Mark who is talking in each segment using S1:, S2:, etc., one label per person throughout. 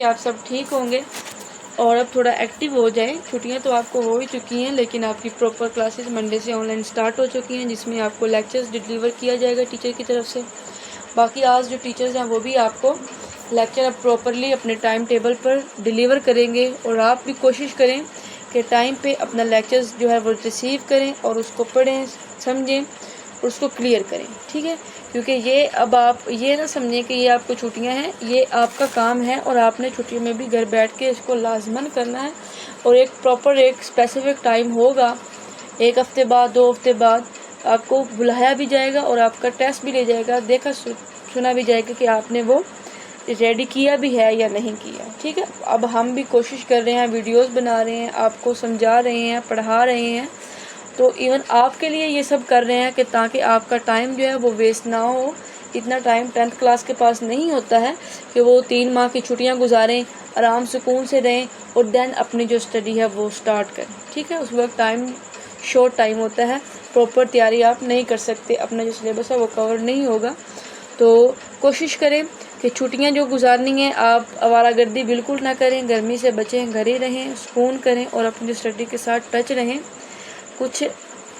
S1: आप सब ठीक होंगे और अब थोड़ा एक्टिव हो जाएं। छुट्टियां तो आपको हो ही चुकी हैं, लेकिन आपकी प्रॉपर क्लासेस मंडे से ऑनलाइन स्टार्ट हो चुकी हैं, जिसमें आपको लेक्चर्स डिलीवर किया जाएगा टीचर की तरफ से। बाकी आज जो टीचर्स हैं वो भी आपको लेक्चर अब प्रॉपरली अपने टाइम टेबल पर डिलीवर करेंगे, और आप भी कोशिश करें कि टाइम पे अपना लेक्चर्स जो है वो रिसीव करें और उसको पढ़ें, समझें और उसको क्लियर करें, ठीक है। क्योंकि ये अब आप ये ना समझें कि ये आपको छुट्टियां हैं, ये आपका काम है और आपने छुट्टियों में भी घर बैठ के इसको लाजमन करना है। और एक प्रॉपर एक स्पेसिफिक टाइम होगा, 1 हफ्ते बाद 2 हफ्ते बाद आपको बुलाया भी जाएगा और आपका टेस्ट भी ले जाएगा, देखा सुना भी जाएगा कि आपने वो रेडी किया भी है या नहीं किया, ठीक है। अब हम भी कोशिश कर रहे हैं, वीडियोस बना रहे हैं, आपको समझा रहे हैं, पढ़ा रहे हैं, तो इवन आपके लिए ये सब कर रहे हैं कि ताकि आपका टाइम जो है वो वेस्ट ना हो। इतना टाइम 10th क्लास के पास नहीं होता है कि वो 3 माह की छुट्टियां गुजारें, आराम सुकून से रहें और देन अपनी जो स्टडी है वो स्टार्ट करें, ठीक है। उस वक्त टाइम शॉर्ट टाइम होता है, प्रॉपर तैयारी आप नहीं कर सकते, अपना जो सिलेबस है वो कवर नहीं होगा। तो कोशिश करें कि छुट्टियां जो गुजारनी है आप आवारागर्दी बिल्कुल ना करें, गर्मी से बचें, घर ही रहें, सुकून करें और अपनी स्टडी के साथ टच रहें। कुछ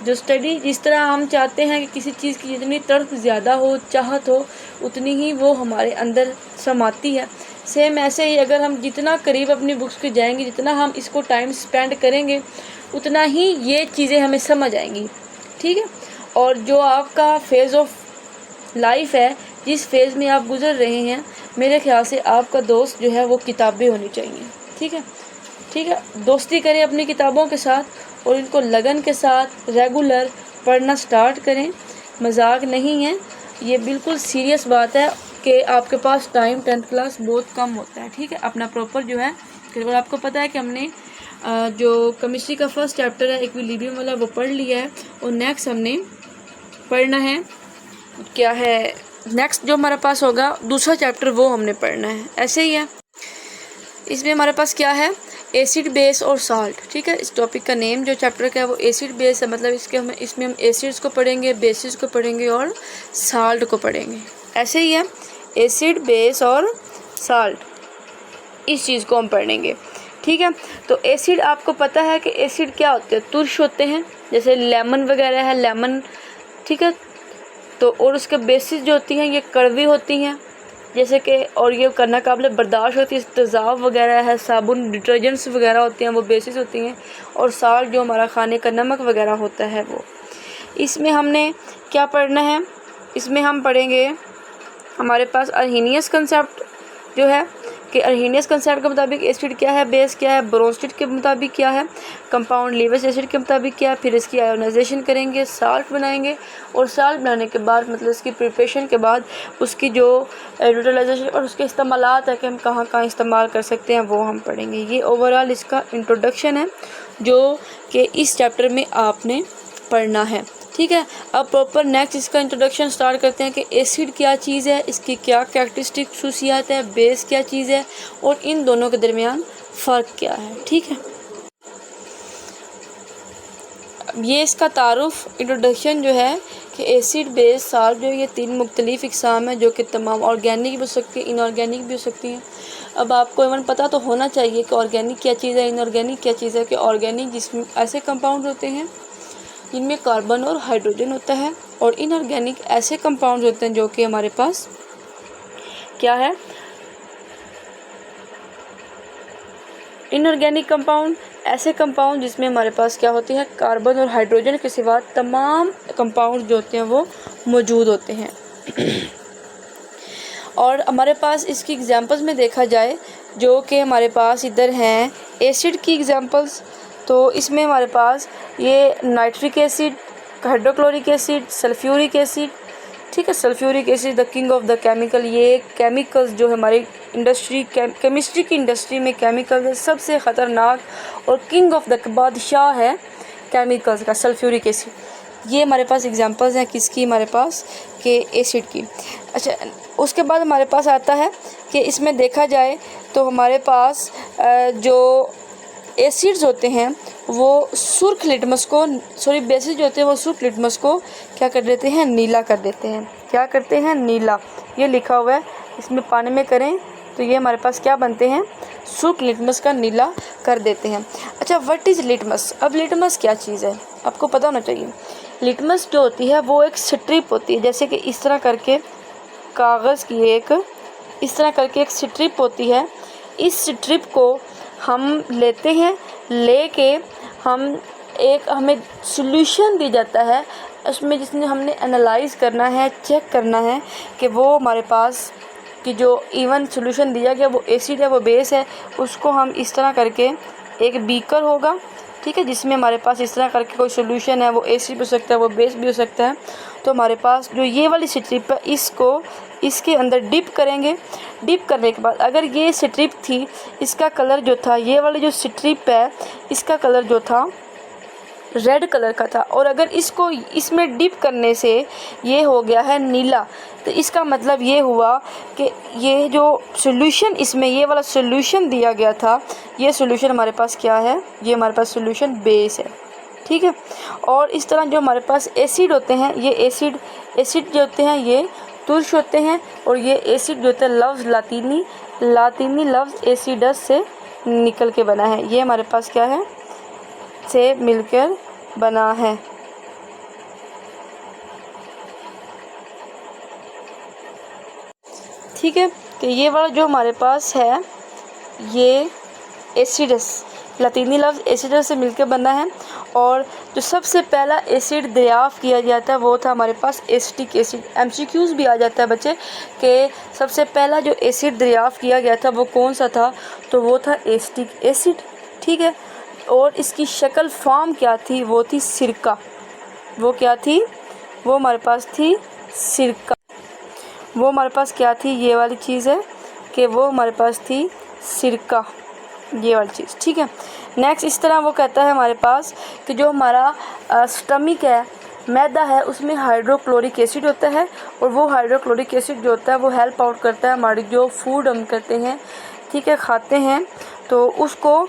S1: जो स्टडी जिस तरह हम चाहते हैं कि किसी चीज़ की जितनी तड़प ज़्यादा हो, चाहत हो, उतनी ही वो हमारे अंदर समाती है। सेम ऐसे ही अगर हम जितना करीब अपनी बुक्स के जाएंगे, जितना हम इसको टाइम स्पेंड करेंगे, उतना ही ये चीज़ें हमें समझ आएंगी, ठीक है। और जो आपका फेज़ ऑफ लाइफ है, जिस फेज़ में आप गुजर रहे हैं, मेरे ख्याल से आपका दोस्त जो है वो किताबें होनी चाहिए, ठीक है, ठीक है। दोस्ती करें अपनी किताबों के साथ और इनको लगन के साथ रेगुलर पढ़ना स्टार्ट करें। मजाक नहीं है, ये बिल्कुल सीरियस बात है कि आपके पास टाइम 10th क्लास बहुत कम होता है, ठीक है। अपना प्रॉपर जो है, केवल आपको पता है कि हमने जो केमिस्ट्री का फर्स्ट चैप्टर है इक्विलिब्रियम वाला वो पढ़ लिया है, और नेक्स्ट हमने पढ़ना है क्या है, नेक्स्ट जो हमारे पास होगा दूसरा चैप्टर वो हमने पढ़ना है। ऐसे ही है, इसमें हमारे पास क्या है, एसिड बेस और साल्ट, ठीक है। इस टॉपिक का नेम जो चैप्टर का है वो एसिड बेस है, मतलब इसमें हम एसिड्स को पढ़ेंगे, बेसिस को पढ़ेंगे और साल्ट को पढ़ेंगे। ऐसे ही है, एसिड बेस और साल्ट, इस चीज़ को हम पढ़ेंगे, ठीक है। तो एसिड आपको पता है कि एसिड क्या होते हैं, तुर्श होते हैं, जैसे लेमन वगैरह है, लेमन, ठीक है। तो और उसके बेसिस जो होती हैं ये कड़वी होती हैं, जैसे कि, और ये करना काबिल बर्दाश्त होती है, तेज़ाब वगैरह है, साबुन, डिटर्जेंट्स वगैरह होती हैं, वो बेसिस होती हैं। और साल्ट जो हमारा खाने का नमक वगैरह होता है वो। इसमें हमने क्या पढ़ना है, इसमें हम पढ़ेंगे, हमारे पास अर्हीनियस कंसेप्ट जो है कि अर्हीनियस कंसेप्ट के मुताबिक एसिड क्या है, बेस क्या है, ब्रोंस्टेड के मुताबिक क्या है, कंपाउंड लीवियस एसिड के मुताबिक क्या है, फिर इसकी आयोनाइजेशन करेंगे, साल्ट बनाएंगे, और साल्ट बनाने के बाद मतलब इसकी प्रिपरेशन के बाद उसकी जो यूटिलाइजेशन और उसके इस्तेमालात है कि हम कहाँ कहाँ इस्तेमाल कर सकते हैं वो हम पढ़ेंगे। ये ओवरऑल इसका इंट्रोडक्शन है जो कि इस चैप्टर में आपने पढ़ना है, ठीक है। अब प्रॉपर नेक्स्ट इसका इंट्रोडक्शन स्टार्ट करते हैं कि एसिड क्या चीज़ है, इसकी क्या कैरेक्टरिस्टिक खसूसियात है, बेस क्या चीज़ है और इन दोनों के दरमियान फ़र्क क्या है, ठीक है। ये इसका तारुफ इंट्रोडक्शन जो है कि एसिड बेस साल्ट जो ये 3 मुख्तलिफ इक़साम है, जो कि तमाम ऑर्गेनिक भी हो सकती है, इनऑर्गेनिक भी हो सकती हैं। अब आपको इवन पता तो होना चाहिए कि ऑर्गेनिक क्या चीज़ है, इनऑर्गेनिक क्या चीज़ है। कि ऑर्गेनिक जिसमें ऐसे कंपाउंड होते हैं जिनमें कार्बन और हाइड्रोजन होता है, और इनऑर्गेनिक ऐसे कंपाउंड होते हैं जो कि हमारे पास क्या है, इनऑर्गेनिक कंपाउंड ऐसे कंपाउंड जिसमें हमारे पास क्या होती है, कार्बन और हाइड्रोजन के सिवा तमाम कंपाउंड जो होते हैं वो मौजूद होते हैं। और हमारे पास इसकी एग्जांपल्स में देखा जाए जो कि हमारे पास इधर हैं एसिड की एग्जांपल्स, तो इसमें हमारे पास ये nitric acid, hydrochloric acid, sulphuric acid, ठीक है। Sulphuric acid the king of the chemical, ये केमिकल्स जो हमारी इंडस्ट्री केमिस्ट्री की इंडस्ट्री में केमिकल है सबसे ख़तरनाक और किंग ऑफ द बादशाह है केमिकल्स का सल्फ्यूरिक एसिड। ये हमारे पास एग्जांपल्स हैं किसकी, हमारे पास के एसिड की। अच्छा, उसके बाद हमारे पास आता है कि इसमें देखा जाए तो हमारे पास जो एसिड्स होते हैं वो सुर्ख लिटमस को, सॉरी बेसिस जो होते हैं वो सुर्ख लिटमस को क्या कर देते हैं, नीला कर देते हैं। क्या करते हैं, नीला। ये लिखा हुआ है, इसमें पानी में करें तो ये हमारे पास क्या बनते हैं, शुष्क लिटमस का नीला कर देते हैं। अच्छा, व्हाट इज़ लिटमस? अब लिटमस क्या चीज़ है आपको पता होना चाहिए। लिटमस जो होती है वो एक स्ट्रिप होती है, जैसे कि इस तरह करके कागज़ की इस तरह करके एक स्ट्रिप होती है। इस स्ट्रिप को हम लेते हैं, लेके हमें सॉल्यूशन दी जाता है उसमें, जिसमें हमने एनालाइज़ करना है, चेक करना है कि वो हमारे पास कि जो इवन सॉल्यूशन दिया गया वो एसिड है, वो बेस है। उसको हम इस तरह करके एक बीकर होगा, ठीक है, जिसमें हमारे पास इस तरह करके कोई सॉल्यूशन है, वो एसिड भी हो सकता है, वो बेस भी हो सकता है। तो हमारे पास जो ये वाली स्ट्रिप है, इसको इसके अंदर डिप करेंगे। डिप करने के बाद अगर ये स्ट्रिप थी, इसका कलर जो था, ये वाली जो स्ट्रिप है इसका कलर जो था रेड कलर का था, और अगर इसको इसमें डिप करने से ये हो गया है नीला, तो इसका मतलब ये हुआ कि ये जो सॉल्यूशन इसमें ये वाला सॉल्यूशन दिया गया था, ये सॉल्यूशन हमारे पास क्या है, ये हमारे पास सॉल्यूशन बेस है, ठीक है। और इस तरह जो हमारे पास एसिड होते हैं, ये एसिड जो होते हैं ये तुर्श होते हैं, और ये एसिड जो होता है लफ्ज़ लातीनी लफ्ज़ एसिडस से निकल के बना है। ये हमारे पास क्या है, से मिलकर बना है। ठीक है, तो ये वाला जो हमारे पास है ये एसिडस, लातीनी लफ्ज़ एसिडस से मिलकर बना है। और जो सबसे पहला एसिड दरियाफ़्त किया जाता है वो था हमारे पास एसिटिक एसिड। MCQs भी आ जाता है बच्चे कि सबसे पहला जो एसिड दरियाफ़्त किया गया था वो कौन सा था, तो वो था एसिटिक एसिड, ठीक है। और इसकी शक्ल फॉर्म क्या थी, वो थी सिरका। वो क्या थी, वो हमारे पास थी सिरका। वो हमारे पास क्या थी, ये वाली चीज़ है कि वो हमारे पास थी सिरका, ये वाली चीज़, ठीक है। नेक्स्ट इस तरह वो कहता है हमारे पास कि जो हमारा स्टमक है, मैदा है, उसमें हाइड्रोक्लोरिक एसिड होता है, और वो हाइड्रोक्लोरिक एसिड जो होता है वो हेल्प आउट करता है हमारी जो फूड हम करते हैं, ठीक है, खाते हैं, तो उसको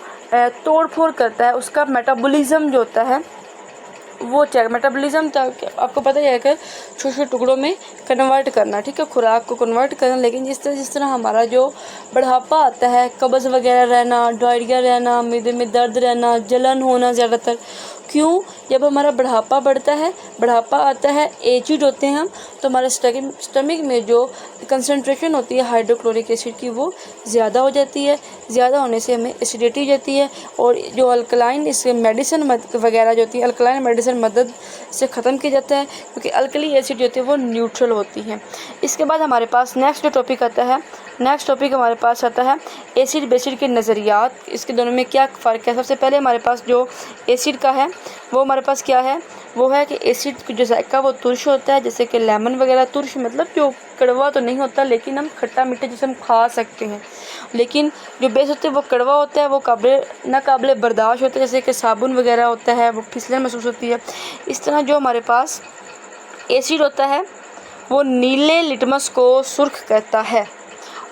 S1: तोड़ फोड़ करता है। उसका मेटाबॉलिज्म जो होता है वो मेटाबॉलिज्म आपको पता ही है कि छोटे छोटे टुकड़ों में कन्वर्ट करना, ठीक है, खुराक को कन्वर्ट करना। लेकिन जिस तरह हमारा जो बढ़ापा आता है, कब्ज़ वगैरह रहना, डायरिया रहना, मैदे में दर्द रहना, जलन होना ज़्यादातर, क्यों, जब हमारा बढ़ापा बढ़ता है, बढ़ापा आता है, एजिड होते हैं हम, तो हमारे स्टमक में जो कंसंट्रेशन होती है हाइड्रोक्लोरिक एसिड की वो ज़्यादा हो जाती है। ज़्यादा होने से हमें एसिडिटी हो जाती है, और जो अल्कलाइन इसके मेडिसिन वगैरह जो होती है, अल्कलाइन मेडिसिन मदद से ख़त्म किया जाता है, क्योंकि अल्कली एसिड जो होती है वो न्यूट्रल होती है। इसके बाद हमारे पास नेक्स्ट जो टॉपिक आता है, नेक्स्ट टॉपिक हमारे पास आता है एसिड बेसिड के नज़रियात। इसके दोनों में क्या फ़र्क है। सबसे पहले हमारे पास जो एसिड का है वो हमारे पास क्या है, वो है कि एसिड की जो जायका वो तुर्श होता है, जैसे कि लेमन वगैरह। तुर्श मतलब जो कड़वा तो नहीं होता, लेकिन हम खट्टा मीठा जिसे हम खा सकते हैं। लेकिन जो बेस होता है वो कड़वा होता है, वो नाकाबिले बर्दाश्त होता है, जैसे कि साबुन वगैरह होता है, वो फिसलन महसूस होती है। इस तरह जो हमारे पास एसिड होता है वो नीले लिटमस को सुर्ख कहता है,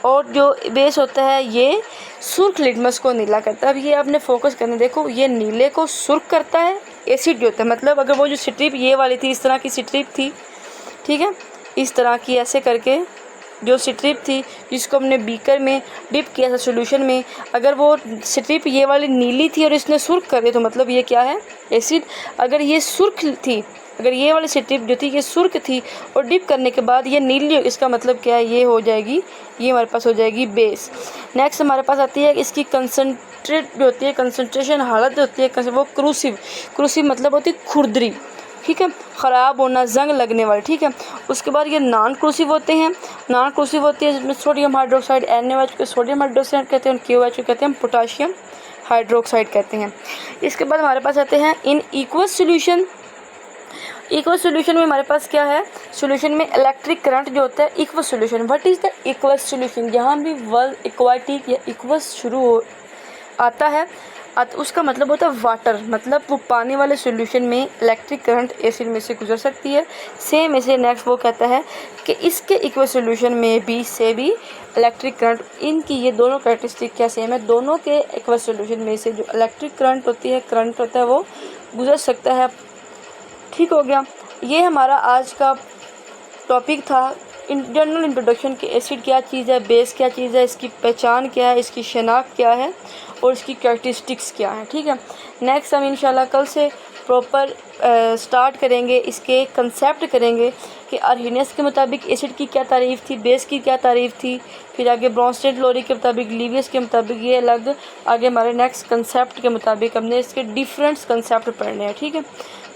S1: और जो बेस होता है ये सुर्ख लिटमस को नीला करता है। अब ये आपने फोकस करने देखो, ये नीले को सुर्ख करता है एसिड जो होता है, मतलब अगर वो जो स्ट्रिप ये वाली थी, इस तरह की स्ट्रिप थी, ठीक है, इस तरह की ऐसे करके जो स्ट्रिप थी जिसको हमने बीकर में डिप किया था सॉल्यूशन में, अगर वो स्ट्रिप ये वाली नीली थी और इसने सुर्ख कर दिया, तो मतलब ये क्या है, एसिड। अगर ये सुर्ख थी, अगर ये वाली स्ट्रिप जो थी ये सुर्ख थी और डिप करने के बाद ये नीली, इसका मतलब क्या है, ये हो जाएगी, ये हमारे पास हो जाएगी बेस। नेक्स्ट हमारे पास आती है इसकी कंसनट्रेट जो होती है, कंसनट्रेशन हालत जो होती है वो क्रूसिव मतलब होती है खुरदरी, ठीक है, ख़राब होना, जंग लगने वाले, ठीक है। उसके बाद ये नॉन क्रूसिव होते हैं, नॉन क्रूसिव होती है जिसमें सोडियम हाइड्रोक्साइड, NaOH को सोडियम हाइड्रोक्साइड कहते हैं, KOH को कहते हैं पोटाशियम हाइड्रोक्साइड कहते हैं। इसके बाद हमारे पास आते हैं इन इक्वस सोल्यूशन। इक्वस सोल्यूशन में हमारे पास क्या है, सोल्यूशन में इलेक्ट्रिक करंट जो होता है, equals solution. What is the equals solution, जहाँ भी वर्ड इक्वाटिक या इक्वस शुरू हो आता है उसका मतलब होता है वाटर, मतलब वो पानी वाले सॉल्यूशन में इलेक्ट्रिक करंट एसिड में से गुजर सकती है। सेम ऐसे नेक्स्ट वो कहता है कि इसके इक्वस सॉल्यूशन में भी इलेक्ट्रिक करंट, इनकी ये दोनों कैरेक्टरिस्टिक क्या सेम है, दोनों के इक्वस सॉल्यूशन में से जो इलेक्ट्रिक करंट होता है वो गुजर सकता है। ठीक हो गया, ये हमारा आज का टॉपिक था जनरल इंट्रोडक्शन कि एसिड क्या चीज़ है, बेस क्या चीज़ है, इसकी पहचान क्या है, इसकी शनाख्त क्या है और इसकी कैरेक्टरिस्टिक्स क्या है। ठीक है, नेक्स्ट हम इंशाल्लाह कल से प्रॉपर स्टार्ट करेंगे, इसके कंसेप्ट करेंगे कि आर्हेनियस के मुताबिक एसिड की क्या तारीफ़ थी, बेस की क्या तारीफ़ थी, फिर आगे ब्रॉन्स्टेड लोरी के मुताबिक, लीवियस के मुताबिक ये अलग, आगे हमारे नेक्स्ट कंसेप्ट के मुताबिक हमने इसके डिफरेंट कंसेप्ट पढ़ने हैं। ठीक है,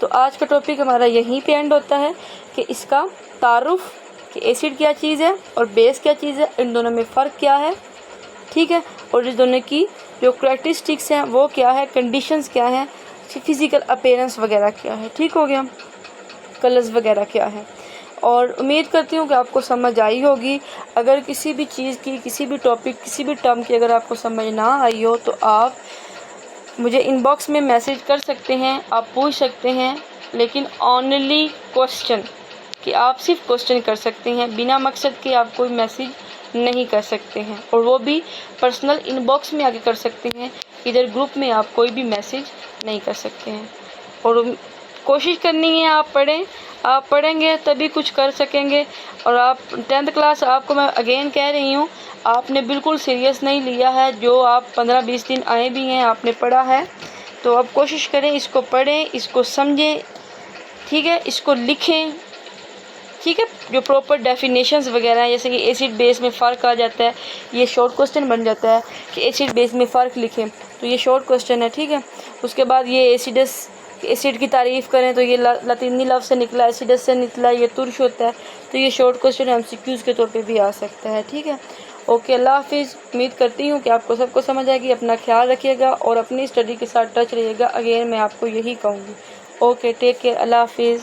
S1: तो आज का टॉपिक हमारा यहीं पे एंड होता है कि इसका तारुफ कि एसिड क्या चीज़ है और बेस क्या चीज़ है, इन दोनों में फ़र्क क्या है। ठीक है, और इस दोनों की जो करैक्टरिस्टिक्स हैं वो क्या है, कंडीशंस क्या हैं, फिज़िकल अपीयरेंस वगैरह क्या है। ठीक हो गया, कलर्स वगैरह क्या है। और उम्मीद करती हूँ कि आपको समझ आई होगी। अगर किसी भी चीज़ की, किसी भी टॉपिक, किसी भी टर्म की अगर आपको समझ ना आई हो तो आप मुझे इनबॉक्स में मैसेज कर सकते हैं, आप पूछ सकते हैं, लेकिन ओनली क्वेश्चन, कि आप सिर्फ क्वेश्चन कर सकते हैं, बिना मकसद के आप कोई मैसेज नहीं कर सकते हैं, और वो भी पर्सनल इनबॉक्स में आके कर सकते हैं, इधर ग्रुप में आप कोई भी मैसेज नहीं कर सकते हैं। और कोशिश करनी है आप पढ़ें, आप पढ़ेंगे तभी कुछ कर सकेंगे। और आप 10th क्लास, आपको मैं अगेन कह रही हूँ, आपने बिल्कुल सीरियस नहीं लिया है, जो आप 15-20 दिन आए भी हैं आपने पढ़ा है, तो अब कोशिश करें इसको पढ़ें, इसको समझें। ठीक है, इसको लिखें। ठीक है, जो प्रॉपर डेफिनेशंस वगैरह हैं, जैसे कि एसिड बेस में फ़र्क आ जाता है, ये शॉर्ट क्वेश्चन बन जाता है कि एसिड बेस में फ़र्क लिखें, तो ये शॉर्ट क्वेश्चन है। ठीक है, उसके बाद ये एसिड की तारीफ़ करें तो ये लतीनी लफ्ज़ से निकला, एसिडस से निकला, ये तुर्श होता है, तो ये शॉर्ट क्वेश्चन MCQs के तौर पे भी आ सकता है। ठीक है, ओके, अल्लाह हाफिज़। उम्मीद करती हूँ कि आपको सबको समझ आएगी। अपना ख्याल रखिएगा और अपनी स्टडी के साथ टच रहिएगा। अगेन मैं आपको यही कहूँगी, ओके, टेक केयर, अल्लाह हाफिज़।